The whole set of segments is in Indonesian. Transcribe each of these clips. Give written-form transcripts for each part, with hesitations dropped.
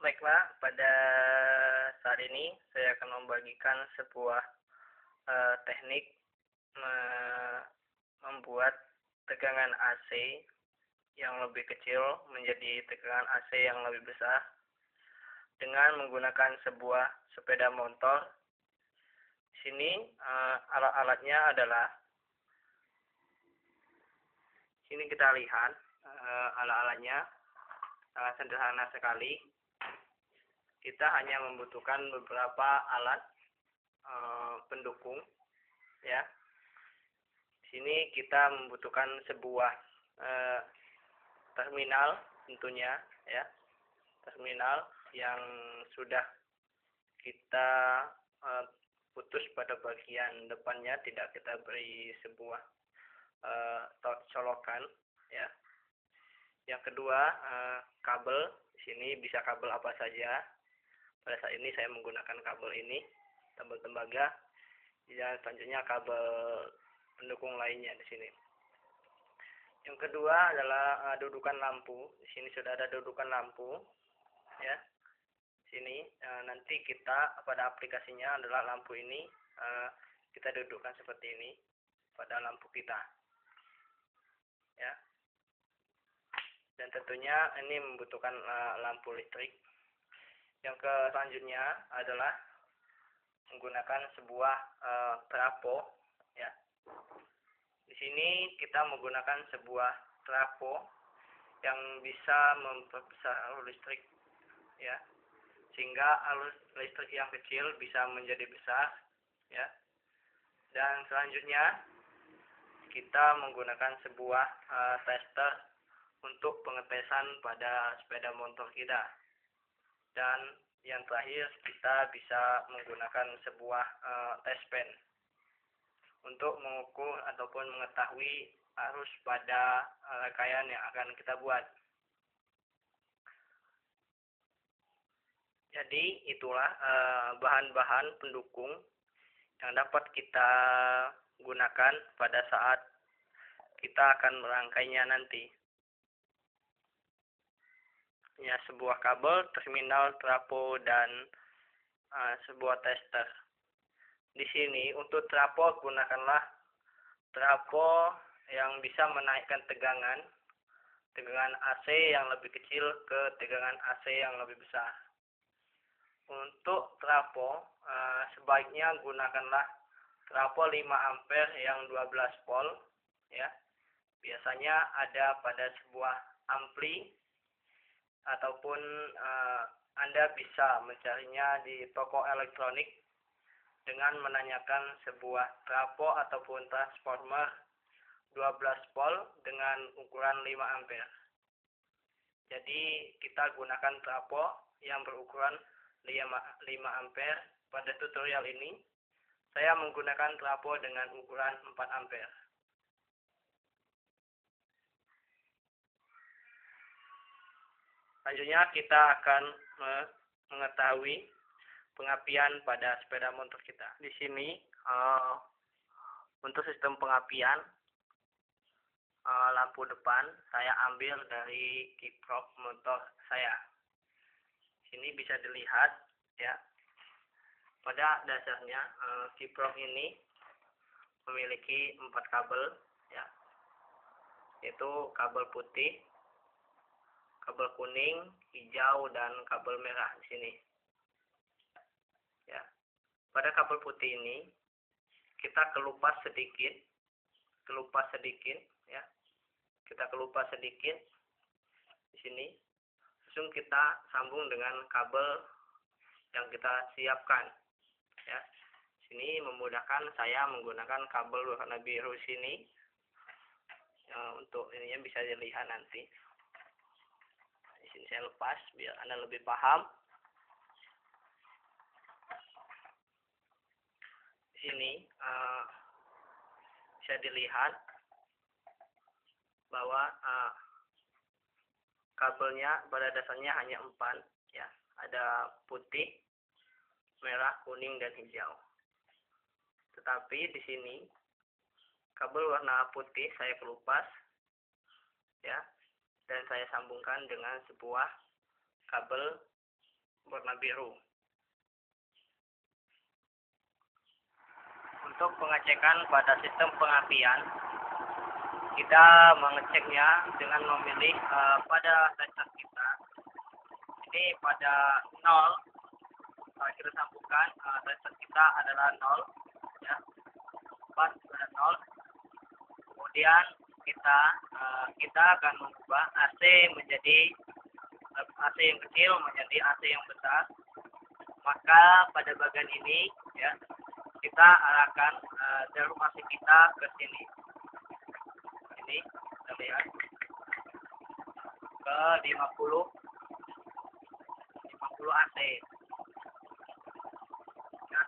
Baiklah, pada saat ini saya akan membagikan sebuah teknik membuat tegangan AC yang lebih kecil menjadi tegangan AC yang lebih besar dengan menggunakan sebuah sepeda motor. Di sini alat-alatnya adalah, sini kita lihat alat-alatnya sangat sederhana sekali. Kita hanya membutuhkan beberapa alat pendukung, ya. Di sini kita membutuhkan sebuah terminal tentunya, ya, terminal yang sudah kita putus pada bagian depannya, tidak kita beri sebuah colokan, ya. Yang kedua, kabel. Di sini bisa kabel apa saja. Pada saat ini saya menggunakan kabel ini, kabel tembaga. Dan selanjutnya kabel pendukung lainnya di sini. Yang kedua adalah dudukan lampu. Di sini sudah ada dudukan lampu, ya. Di sini nanti kita pada aplikasinya adalah lampu ini kita dudukkan seperti ini pada lampu kita, ya. Dan tentunya ini membutuhkan lampu listrik. Yang selanjutnya adalah menggunakan sebuah trafo, ya. Di sini kita menggunakan sebuah trafo yang bisa memperbesar arus listrik, ya, sehingga arus listrik yang kecil bisa menjadi besar, ya. Dan selanjutnya kita menggunakan sebuah tester untuk pengetesan pada sepeda motor kita. Dan yang terakhir, kita bisa menggunakan sebuah test pen untuk mengukur ataupun mengetahui arus pada rangkaian yang akan kita buat. Jadi itulah bahan-bahan pendukung yang dapat kita gunakan pada saat kita akan merangkainya nanti. Ya, sebuah kabel, terminal, trafo, dan sebuah tester. Di sini untuk trafo, gunakanlah trafo yang bisa menaikkan tegangan AC yang lebih kecil ke tegangan AC yang lebih besar. Untuk trafo sebaiknya gunakanlah trafo 5 ampere yang 12 volt, ya. Biasanya ada pada sebuah ampli ataupun Anda bisa mencarinya di toko elektronik dengan menanyakan sebuah trafo ataupun transformer 12 volt dengan ukuran 5 ampere. Jadi kita gunakan trafo yang berukuran 5 ampere. Pada tutorial ini saya menggunakan trafo dengan ukuran 4 ampere. Selanjutnya kita akan mengetahui pengapian pada sepeda motor kita. Di sini untuk sistem pengapian lampu depan saya ambil dari kiprok motor saya. Sini bisa dilihat, ya. Pada dasarnya kiprok ini memiliki 4 kabel, ya. Yaitu kabel putih, kabel kuning, hijau, dan kabel merah di sini. Ya. Pada kabel putih ini kita kelupas sedikit, ya. Kita kelupas sedikit di sini. Langsung kita sambung dengan kabel yang kita siapkan, ya. Sini memudahkan saya menggunakan kabel warna biru sini. Untuk ininya bisa dilihat nanti. Di sini saya lepas biar Anda lebih paham. Di sini bisa dilihat bahwa kabelnya pada dasarnya hanya 4, ya. Ada putih, merah, kuning, dan hijau. Tetapi di sini kabel warna putih saya kelupas, ya, dan saya sambungkan dengan sebuah kabel warna biru. Untuk pengecekan pada sistem pengapian, kita mengeceknya dengan memilih pada tester kita. Ini pada 0, kita sambungkan tester kita adalah 0, ya, pas pada 0. Kemudian kita akan mengubah AC yang kecil menjadi AC yang besar. Maka pada bagian ini, ya, kita arahkan jarum AC kita ke sini. Ini kita lihat ke 50 AC. Ya,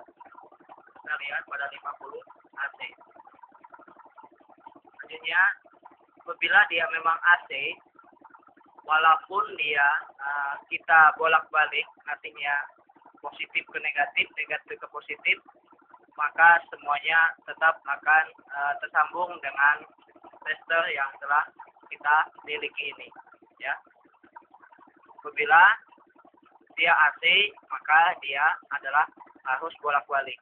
kita lihat pada 50 AC. Selanjutnya, apabila dia memang AC, walaupun dia kita bolak-balik, artinya positif ke negatif, negatif ke positif, maka semuanya tetap akan tersambung dengan tester yang telah kita miliki ini, ya. Apabila dia AC, maka dia adalah arus bolak-balik.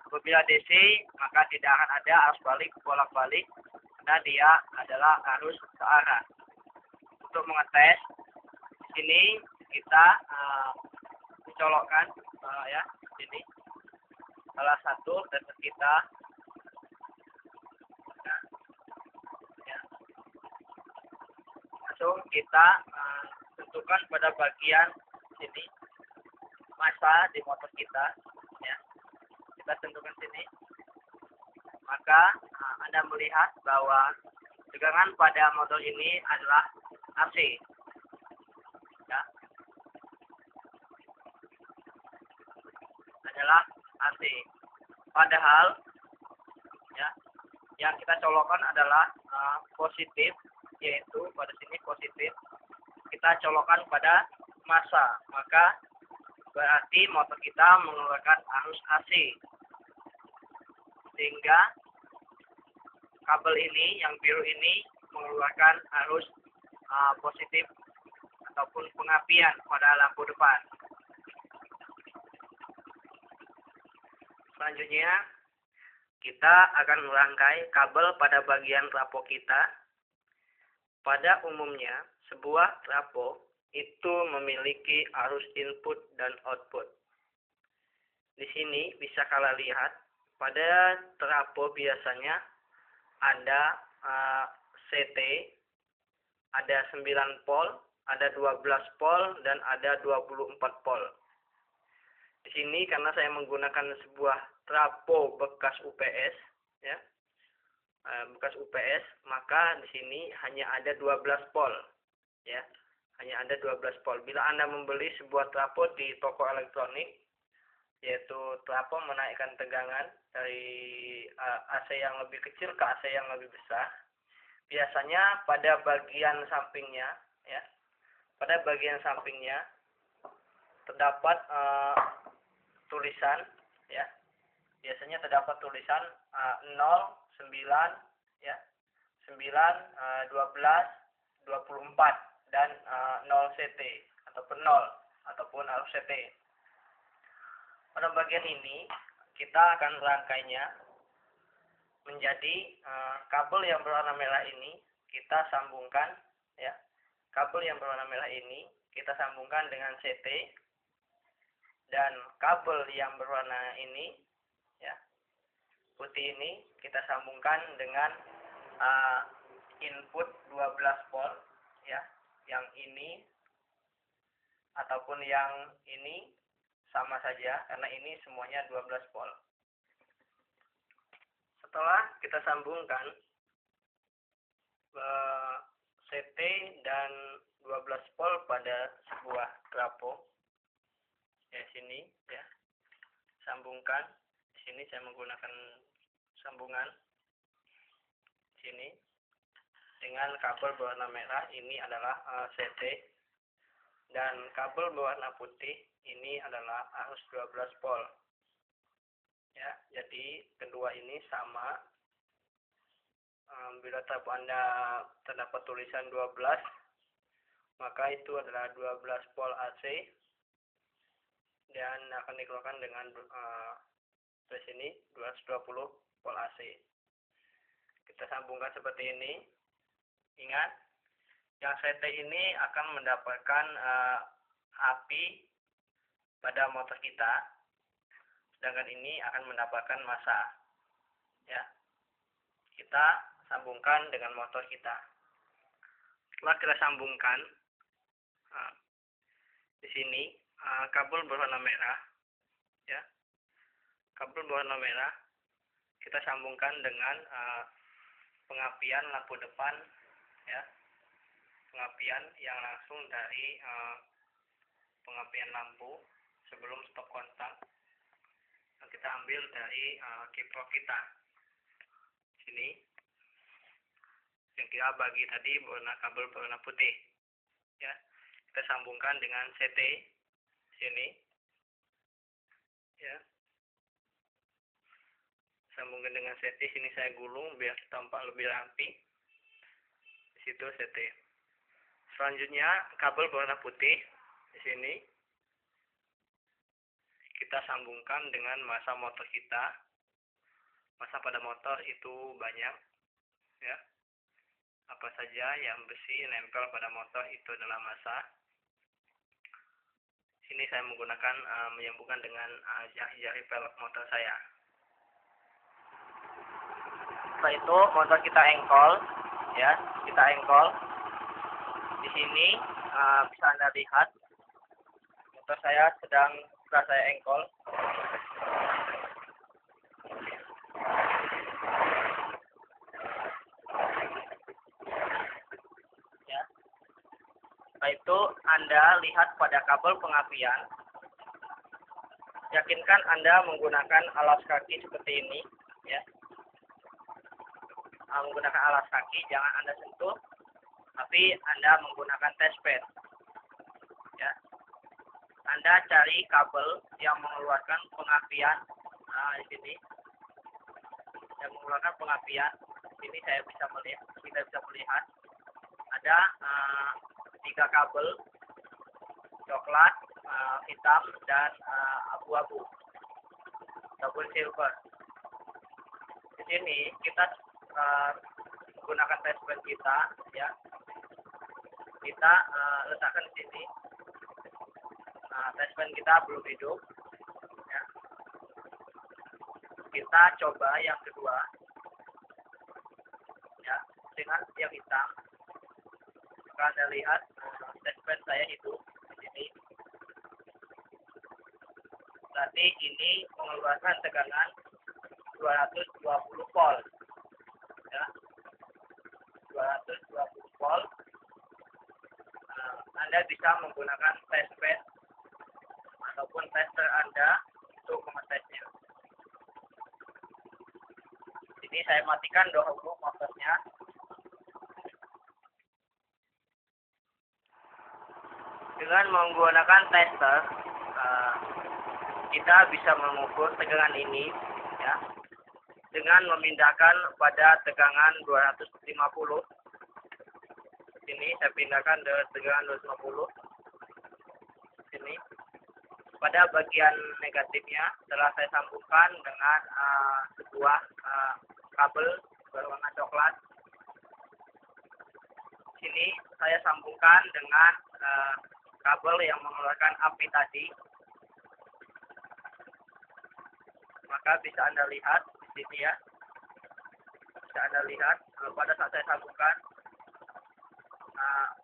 Apabila DC, maka tidak akan ada arus balik bolak-balik, karena dia adalah arus searah. Untuk mengetes, di sini kita mencolokkan, ya, ini salah satu tester kita. Nah, ya. Langsung kita tentukan pada bagian sini massa di motor kita, ya. Kita tentukan sini, maka Anda melihat bahwa tegangan pada motor ini adalah AC, ya, adalah AC. Padahal, ya, yang kita colokkan adalah positif, yaitu pada sini positif. Kita colokkan pada massa, maka berarti motor kita mengeluarkan arus AC, sehingga kabel ini yang biru ini mengeluarkan arus positif ataupun pengapian pada lampu depan. Selanjutnya, kita akan merangkai kabel pada bagian trafo kita. Pada umumnya, sebuah trafo itu memiliki arus input dan output. Di sini bisa kalian lihat, pada trafo biasanya ada CT, ada 9 pol, ada 12 pol, dan ada 24 pol. Di sini karena saya menggunakan sebuah trafo bekas UPS, ya, bekas UPS, maka di sini hanya ada 12 pol, ya, hanya ada 12 pol. Bila Anda membeli sebuah trafo di toko elektronik, yaitu trafo menaikkan tegangan dari AC yang lebih kecil ke AC yang lebih besar, biasanya pada bagian sampingnya, ya, pada bagian sampingnya terdapat tulisan, ya, biasanya terdapat tulisan 0, 9, ya, 9, 12, 24 dan 0 CT ataupun 0 ataupun arus CT. Pada bagian ini kita akan merangkainya menjadi kabel yang berwarna merah ini kita sambungkan, ya, kabel yang berwarna merah ini kita sambungkan dengan CT, dan kabel yang berwarna ini, ya, putih ini kita sambungkan dengan input 12 volt, ya, yang ini ataupun yang ini sama saja karena ini semuanya 12 volt. Setelah kita sambungkan CT dan 12 volt pada sebuah trafo, ya, sini, ya, sambungkan. Di sini saya menggunakan sambungan sini dengan kabel berwarna merah, ini adalah CT, dan kabel berwarna putih ini adalah arus 12 volt. Ya, jadi kedua ini sama. Bila trafo Anda terdapat tulisan 12, maka itu adalah 12 volt AC. dan akan dikeluarkan dengan di sini 220 volt AC. Kita sambungkan seperti ini. Ingat, yang CT ini akan mendapatkan api pada motor kita, sedangkan ini akan mendapatkan massa. Ya, kita sambungkan dengan motor kita. Setelah kita sambungkan, di sini kabel berwarna merah, ya, kabel berwarna merah kita sambungkan dengan pengapian lampu depan, ya, pengapian yang langsung dari pengapian lampu sebelum stop kontak. Kita ambil dari kiprok kita sini, yang kita bagi tadi kabel berwarna putih, ya, kita sambungkan dengan CT sini, ya, sambungkan dengan CT sini. Saya gulung biar tampak lebih rapi. Di situ CT. Selanjutnya kabel berwarna putih di sini kita sambungkan dengan massa motor kita. Massa pada motor itu banyak, ya. Apa saja yang besi nempel pada motor itu adalah massa. Sini saya menggunakan menyambungkan dengan jari velg motor saya. Setelah itu motor kita engkol, ya, kita engkol. Di sini bisa Anda lihat motor saya setelah saya engkol. Ya. Setelah itu Anda lihat pada kabel pengapian. Yakinkan Anda menggunakan alas kaki seperti ini, ya. Menggunakan alas kaki, jangan Anda sentuh, tapi Anda menggunakan tesped, ya. Anda cari kabel yang mengeluarkan pengapian di sini, yang mengeluarkan pengapian. Ini saya bisa melihat, kita bisa melihat ada 3 kabel, coklat, hitam, dan abu-abu, double silver. Di sini kita menggunakan tesped kita, ya. Kita letakkan di sini. Tesped kita belum hidup, ya. Kita coba yang kedua, ya, dengan yang hitam. Jika Anda lihat tesped saya hidup di sini, berarti ini mengeluarkan tegangan 220 volt, ya, 220 volt. Anda bisa menggunakan tesped ataupun tester Anda untuk mengetesnya. Ini saya matikan dahulu motornya. Dengan menggunakan tester, kita bisa mengukur tegangan ini, ya, dengan memindahkan pada tegangan 250. Sini saya pindahkan ke tegangan 250. Sini pada bagian negatifnya setelah saya sambungkan dengan sebuah kabel berwarna coklat. Sini saya sambungkan dengan kabel yang mengeluarkan api tadi. Maka bisa Anda lihat di sini, ya. Bisa Anda lihat pada saat saya sambungkan,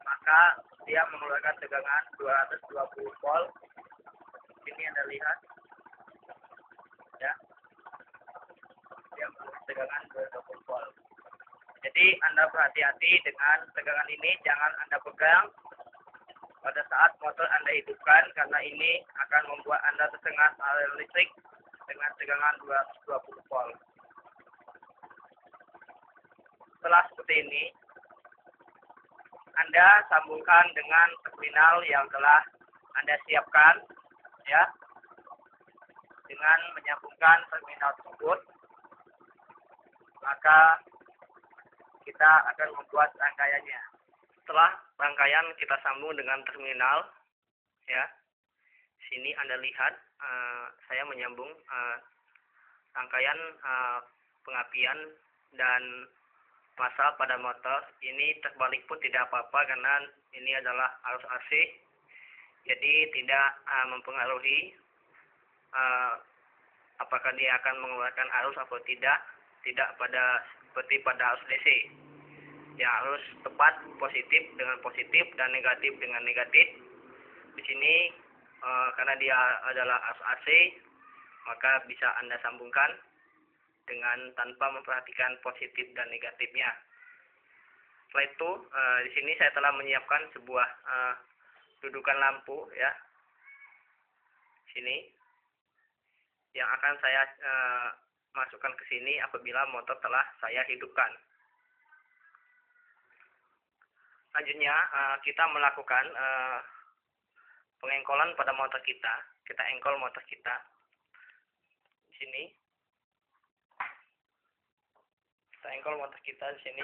maka dia mengeluarkan tegangan 220 volt. Ini Anda lihat, ya. Dia mengeluarkan tegangan 220 volt. Jadi Anda berhati-hati dengan tegangan ini, jangan Anda pegang pada saat motor Anda hidupkan, karena ini akan membuat Anda tersengat aliran listrik dengan tegangan 220 volt. Setelah seperti ini, Anda sambungkan dengan terminal yang telah Anda siapkan, ya. Dengan menyambungkan terminal tersebut, maka kita akan membuat rangkaiannya. Setelah rangkaian kita sambung dengan terminal, ya. Sini Anda lihat saya menyambung rangkaian pengapian dan massa pada motor. Ini terbalik pun tidak apa-apa karena ini adalah arus AC, jadi tidak mempengaruhi apakah dia akan mengeluarkan arus atau tidak seperti pada arus DC. Ya, harus tepat, positif dengan positif dan negatif dengan negatif. Di sini karena dia adalah arus AC, maka bisa Anda sambungkan dengan tanpa memperhatikan positif dan negatifnya. Setelah itu, di sini saya telah menyiapkan sebuah dudukan lampu, ya, sini, yang akan saya masukkan ke sini apabila motor telah saya hidupkan. Selanjutnya, kita melakukan pengengkolan pada motor kita. Kita engkol motor kita. Di sini. Kita engkol motor kita di sini.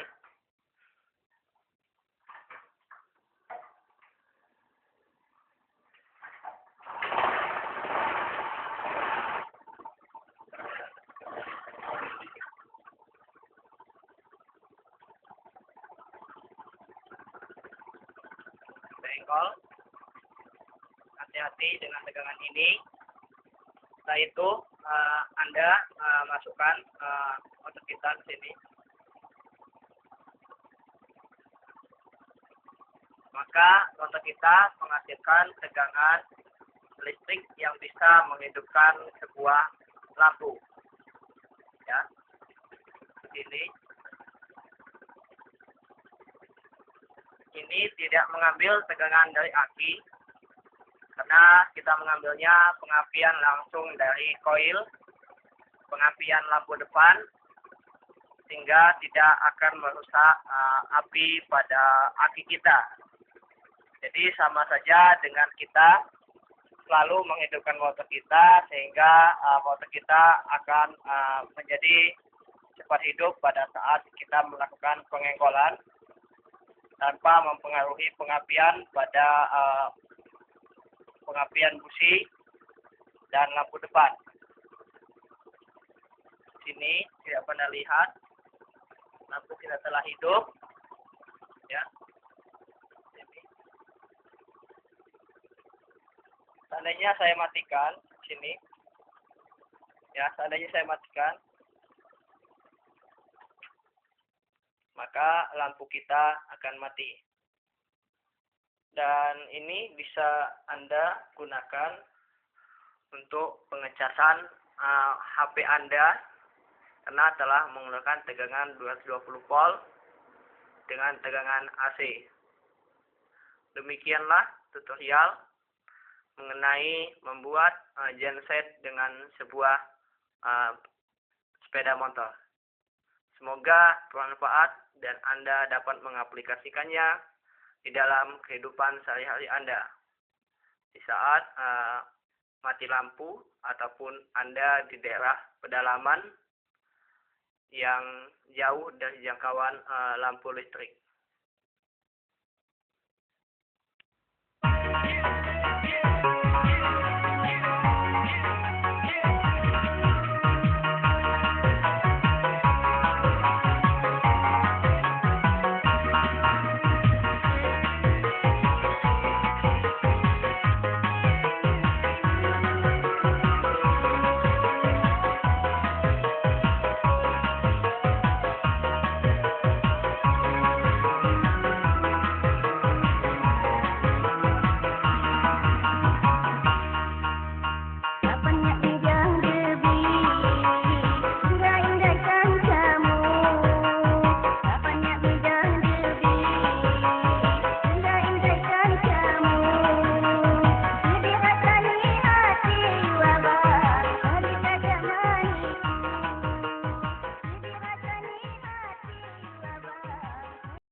Kita engkol. Hati-hati dengan tegangan ini. Setelah itu Anda masukkan motor kita di sini. Maka motor kita menghasilkan tegangan listrik yang bisa menghidupkan sebuah lampu. Ya, ini. Ini tidak mengambil tegangan dari aki, karena kita mengambilnya pengapian langsung dari koil pengapian lampu depan, sehingga tidak akan merusak api pada aki kita. Jadi sama saja dengan kita selalu menghidupkan motor kita, sehingga motor kita akan menjadi cepat hidup pada saat kita melakukan pengengkolan tanpa mempengaruhi pengapian pada pengapian busi dan lampu depan. Sini tidak pernah lihat lampu kita telah hidup, ya. Seandainya saya matikan sini, ya, seandainya saya matikan, maka lampu kita akan mati. Dan ini bisa Anda gunakan untuk pengecasan HP Anda, karena telah menggunakan tegangan 220 volt dengan tegangan AC. Demikianlah tutorial mengenai membuat genset dengan sebuah sepeda motor. Semoga bermanfaat dan Anda dapat mengaplikasikannya di dalam kehidupan sehari-hari Anda. Di saat mati lampu ataupun Anda di daerah pedalaman yang jauh dari jangkauan lampu listrik.